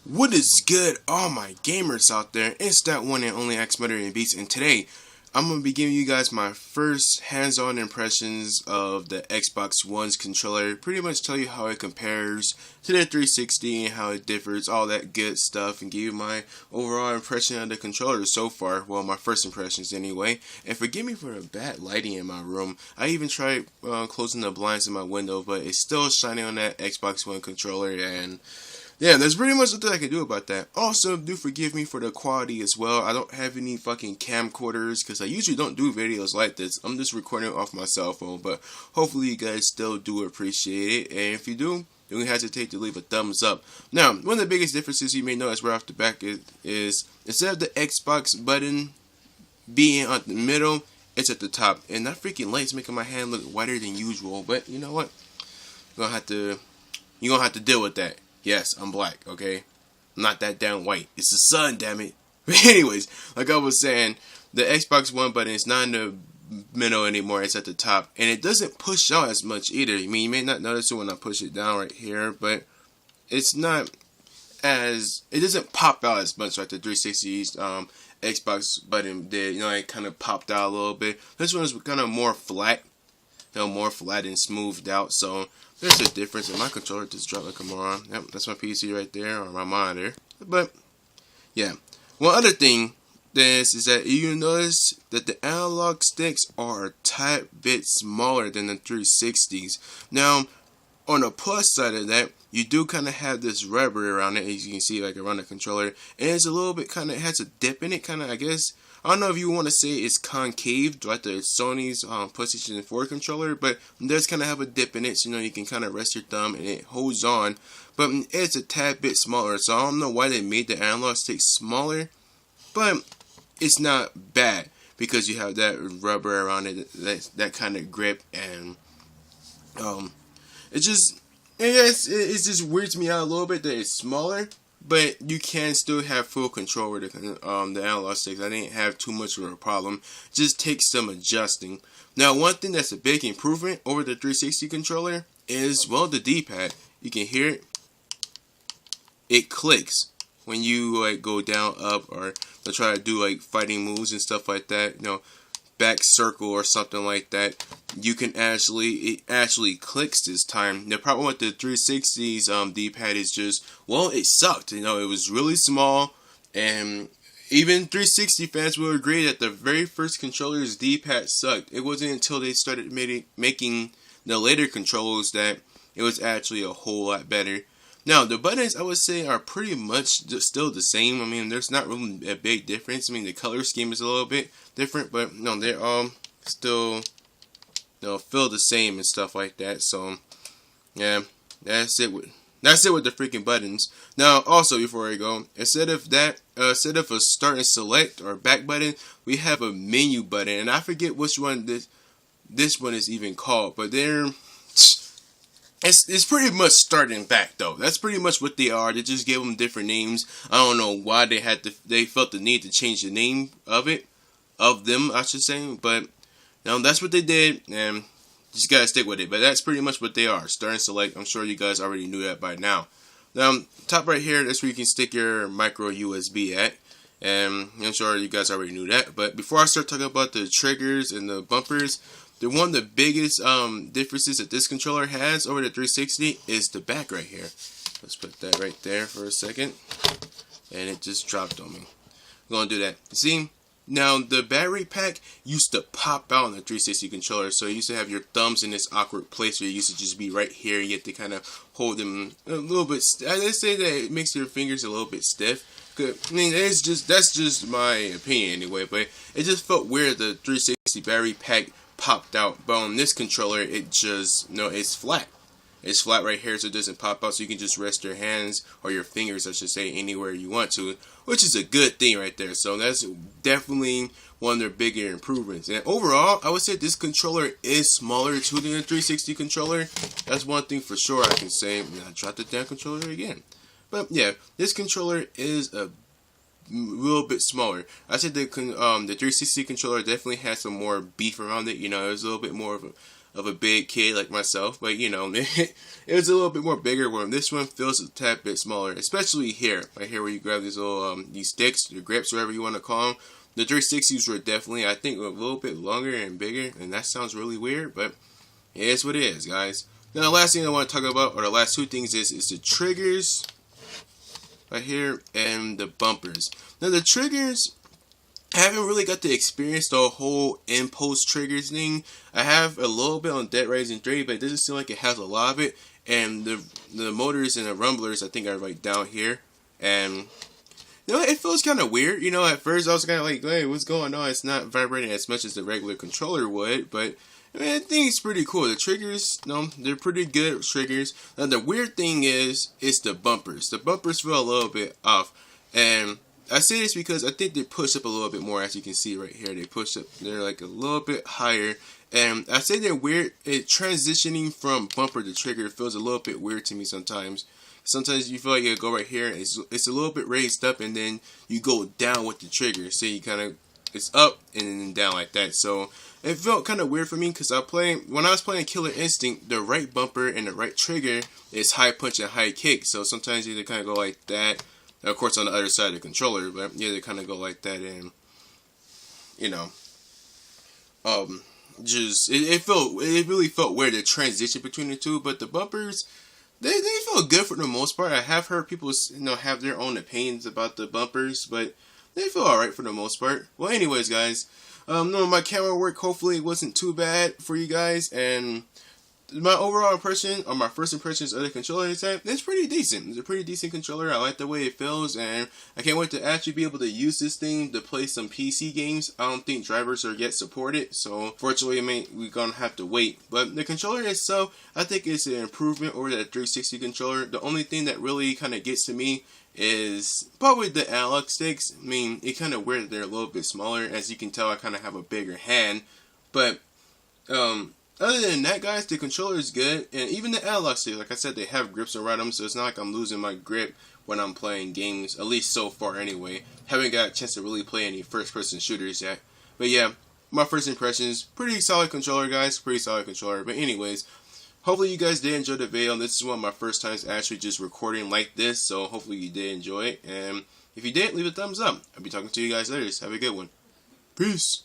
What is good, all my gamers out there? It's that one and only X Better and Beats, and today I'm gonna be giving you guys my first hands-on impressions of the Xbox One's controller. Pretty much tell you how it compares to the 360 and how it differs, all that good stuff, and give you my overall impression of the controller so far. Well, my first impressions anyway. And forgive me for the bad lighting in my room. I even tried closing the blinds in my window, but it's still shining on that Xbox One controller, and yeah, there's pretty much nothing I can do about that. Also, do forgive me for the quality as well. I don't have any fucking camcorders because I usually don't do videos like this. I'm just recording off my cell phone, but hopefully you guys still do appreciate it. And if you do, don't hesitate to leave a thumbs up. Now, one of the biggest differences you may notice right off the back is instead of the Xbox button being at the middle, it's at the top. And that freaking light's making my hand look whiter than usual. But you know what? You're gonna have to deal with that. Yes, I'm black, okay? I'm not that damn white. It's the sun, damn it. But anyways, like I was saying, the Xbox One button is not in the middle anymore. It's at the top. And it doesn't push out as much either. I mean, you may not notice it when I push it down right here, but it's not as... It doesn't pop out as much like the 360's Xbox button did. You know, it kind of popped out a little bit. This one is kind of more flat. You know, more flat and smoothed out, so there's a difference. And my controller just dropped like a moron. Yep, that's my PC right there, or my monitor. But yeah, one other thing is that you notice that the analog sticks are a tad bit smaller than the 360s. Now, on the plus side of that, you do kind of have this rubber around it, as you can see, like around the controller, and it's a little bit kind of has a dip in it, kind of, I guess. I don't know if you want to say it's concave like the Sony's PlayStation 4 controller, but it does kind of have a dip in it, so you know you can kind of rest your thumb and it holds on. But it's a tad bit smaller, so I don't know why they made the analog stick smaller, but it's not bad because you have that rubber around it, that kind of grip, and it just weirds me out a little bit that it's smaller. But you can still have full control with the analog sticks. I didn't have too much of a problem. Just takes some adjusting. Now, one thing that's a big improvement over the 360 controller is, well, the D-pad. You can hear it. It clicks when you like go down, up, or try to do like fighting moves and stuff like that. You know, back circle or something like that. You can it actually clicks this time. The problem with the 360's D-pad is just, well, it sucked. You know, it was really small, and even 360 fans will agree that the very first controller's D-pad sucked. It wasn't until they started making the later controllers that it was actually a whole lot better. Now, the buttons, I would say, are pretty much still the same. I mean, there's not really a big difference. I mean, the color scheme is a little bit different, but no, they're all still, feel the same and stuff like that. So, yeah, that's it with the freaking buttons. Now, also, before I go, instead of a start and select or back button, we have a menu button, and I forget which one this one is even called, but It's pretty much starting back though. That's pretty much what they are. They just gave them different names. I don't know why they felt the need to change the name of them, I should say. But that's what they did, and just gotta stick with it. But that's pretty much what they are. Start and select. I'm sure you guys already knew that by now. Now, top right here, that's where you can stick your micro USB at. And I'm sure you guys already knew that. But before I start talking about the triggers and the bumpers, one of the biggest differences that this controller has over the 360 is the back right here. Let's put that right there for a second. And it just dropped on me. I'm going to do that. See, now the battery pack used to pop out on the 360 controller. So you used to have your thumbs in this awkward place where you used to just be right here. You have to kind of hold them a little bit. I say that it makes your fingers a little bit stiff. I mean, that's just my opinion anyway. But it just felt weird, the 360 battery pack popped out, but on this controller it just it's flat. It's flat right here, so it doesn't pop out, so you can just rest your hands or your fingers, I should say, anywhere you want to, which is a good thing right there. So that's definitely one of their bigger improvements. And overall, I would say this controller is smaller too than the 360 controller. That's one thing for sure I can say. I dropped the damn controller again. But yeah, this controller is a little bit smaller. I said the 360 controller definitely had some more beef around it. You know, it was a little bit more of of a big kid like myself, but you know, it was a little bit more bigger one. This one feels a tad bit smaller, especially here, right here where you grab these little these sticks, your grips, whatever you want to call them. The 360s were definitely, I think, a little bit longer and bigger, and that sounds really weird, but it is what it is, guys. Now, the last thing I want to talk about, or the last two things, is the triggers right here and the bumpers. Now, the triggers, I haven't really got to experience the whole impulse triggers thing. I have a little bit on Dead Rising 3, but it doesn't seem like it has a lot of it. And the motors and the rumblers, I think, are right down here. And you know, it feels kind of weird. You know, at first I was kind of like, hey, what's going on? It's not vibrating as much as the regular controller would, but I mean, I think it's pretty cool. The triggers, you know, they're pretty good triggers. Now, the weird thing is the bumpers. The bumpers feel a little bit off. And I say this because I think they push up a little bit more, as you can see right here. They push up, they're like a little bit higher. And I say they're weird. Transitioning from bumper to trigger feels a little bit weird to me sometimes. Sometimes you feel like you go right here, it's a little bit raised up, and then you go down with the trigger. So you kind of, it's up and then down like that. So it felt kind of weird for me because when I was playing Killer Instinct, the right bumper and the right trigger is high punch and high kick. So sometimes they kind of go like that. Of course, on the other side of the controller, but yeah, they kind of go like that, and you know, just it really felt weird, the transition between the two. But the bumpers, they felt good for the most part. I have heard people, you know, have their own opinions about the bumpers, but they feel alright for the most part. Well, anyways, guys, no, my camera work hopefully wasn't too bad for you guys, and my overall impression, or my first impressions of the controller type, it's pretty decent. It's a pretty decent controller. I like the way it feels, and I can't wait to actually be able to use this thing to play some PC games. I don't think drivers are yet supported, so fortunately, we're gonna have to wait. But the controller itself, I think it's an improvement over that 360 controller. The only thing that really kind of gets to me is probably the analog sticks. I mean, it kind of weird that they're a little bit smaller. As you can tell, I kind of have a bigger hand, but other than that, guys, the controller is good, and even the analog stick, like I said, they have grips around them, so it's not like I'm losing my grip when I'm playing games, at least so far anyway. Haven't got a chance to really play any first-person shooters yet. But yeah, my first impressions, pretty solid controller, guys, pretty solid controller. But anyways, hopefully you guys did enjoy the video. This is one of my first times actually just recording like this, so hopefully you did enjoy it. And if you did, leave a thumbs up. I'll be talking to you guys later. Have a good one. Peace.